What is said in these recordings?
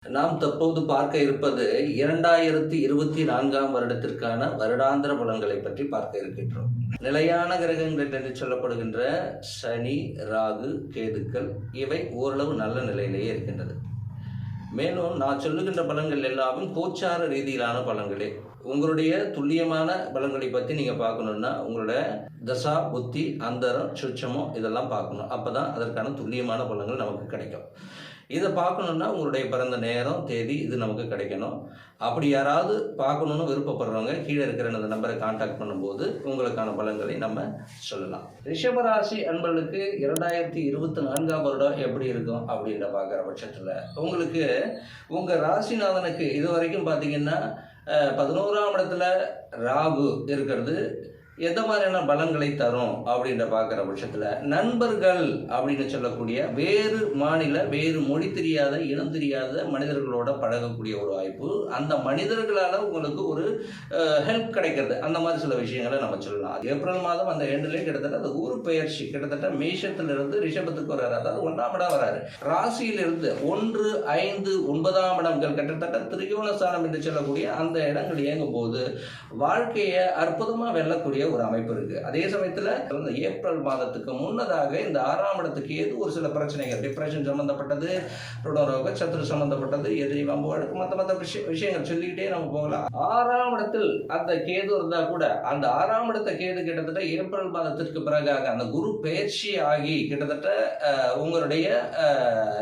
நாம் தற்போது பார்க்க இருப்பது 2024ஆம் வருடத்திற்கான வருடாந்திர பலன்களை பற்றி பார்க்க இருக்கின்றோம். நிலையான கிரகங்கள் என்று சொல்லப்படுகின்ற சனி, ராகு, கேதுக்கள் இவை ஓரளவு நல்ல நிலையிலேயே இருக்கின்றது. மேலும் நான் சொல்லுகின்ற பலன்கள் எல்லாமே கோச்சார ரீதியிலான பலன்களே. உங்களுடைய துல்லியமான பலன்களை பற்றி நீங்கள் பார்க்கணுன்னா உங்களோட தசா, புத்தி, அந்தரம், சுட்சமம் இதெல்லாம் பார்க்கணும். அப்போ தான் அதற்கான துல்லியமான பலன்கள் நமக்கு கிடைக்கும். இதை பார்க்கணுன்னா உங்களுடைய பிறந்த நேரம், தேதி இது நமக்கு கிடைக்கணும். அப்படி யாராவது பார்க்கணுன்னு விருப்பப்படுறவங்க கீழே இருக்கிற அந்த நம்பரை கான்டாக்ட் பண்ணும்போது உங்களுக்கான பலன்களை நம்ம சொல்லலாம். ரிஷபராசி அன்பர்களுக்கு 2024ஆம் வருடம் எப்படி இருக்கும் அப்படின்ற பார்க்குற பட்சத்தில் உங்களுக்கு உங்கள் ராசிநாதனுக்கு இது வரைக்கும் பார்த்தீங்கன்னா 11ஆம் இடத்துல ராகு இருக்கிறது எந்த மாதிரியான பலன்களை தரும் அப்படின்ற பார்க்குற பட்சத்தில் நண்பர்கள் அப்படின்னு சொல்லக்கூடிய வேறு மாநில, வேறு மொழி தெரியாத, இனம் தெரியாத மனிதர்களோட பழகக்கூடிய ஒரு வாய்ப்பு, அந்த மனிதர்களால் உங்களுக்கு ஒரு ஹெல்ப் கிடைக்கிறது, அந்த மாதிரி சில விஷயங்களை நம்ம சொல்லலாம். ஏப்ரல் மாதம் அந்த எண்டிலே கிட்டத்தட்ட அந்த ஊர் பெயர்ச்சி கிட்டத்தட்ட மேஷத்திலிருந்து ரிஷபத்துக்கு வர்றாரு, அதாவது 1ஆம் இடம் வராரு. ராசியிலிருந்து 1, 5, 9ஆம் இடங்கள் கிட்டத்தட்ட திரிகோணஸ்தானம் என்று சொல்லக்கூடிய அந்த இடங்கள் இயங்கும் போது வாழ்க்கையை அற்புதமாக வெல்லக்கூடிய ஒரு அமைப்பு இருக்கு. அதே சமயத்தில் ஏப்ரல் மாதத்துக்கு முன்னதாக இந்த 6ஆம் இடத்துக்கு ஏது ஒரு சில பிரச்சனைகள், டிப்ரெஷன் சம்பந்தப்பட்டது, ருணரோக, சத்துரு சம்பந்தப்பட்டது, எதிரி, வம்பு, வழக்கு, மற்ற விஷயங்கள் சொல்லிக்கிட்டே நம்ம போகலாம். 6ஆம் இடத்தில் அந்த கேது இருந்தா கூட அந்த 6ஆம் இடத்த கேது கிட்டத்தட்ட ஏப்ரல் மாதத்திற்கு பிறகாக அந்த குரு பயிற்சி ஆகி கிட்டத்தட்ட உங்களுடைய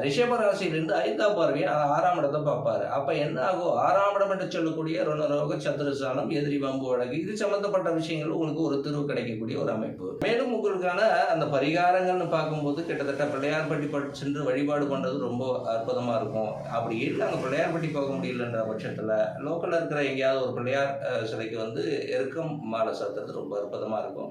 ரிஷபராசியிலிருந்து 5ஆம் பார்வையை 6ஆம் இடத்தை பார்ப்பாரு. அப்ப என்ன ஆகும்? 6ஆம் இடம் என்று சொல்லக்கூடிய ருணரோக, சத்துருஸ்தானம், எதிரி, வம்பு, வழக்கு இது சம்பந்தப்பட்ட விஷயங்கள் உங்களுக்கு ஒரு தீர்வு கிடைக்கக்கூடிய ஒரு அமைப்பு. மேலும் உங்களுக்கான அந்த பரிகாரங்கள்னு பார்க்கும்போது கிட்டத்தட்ட பிள்ளையார்பட்டி சென்று வழிபாடு பண்றது ரொம்ப அற்புதமா இருக்கும். அப்படி இல்லை அங்கே பிள்ளையார்பட்டி போக முடியலன்ற பட்சத்தில் லோக்கல்ல இருக்கிற எங்கேயாவது ஒரு பிள்ளையார் சிலைக்கு எருக்கம் மாலை சாத்துறது ரொம்ப அற்புதமா இருக்கும்.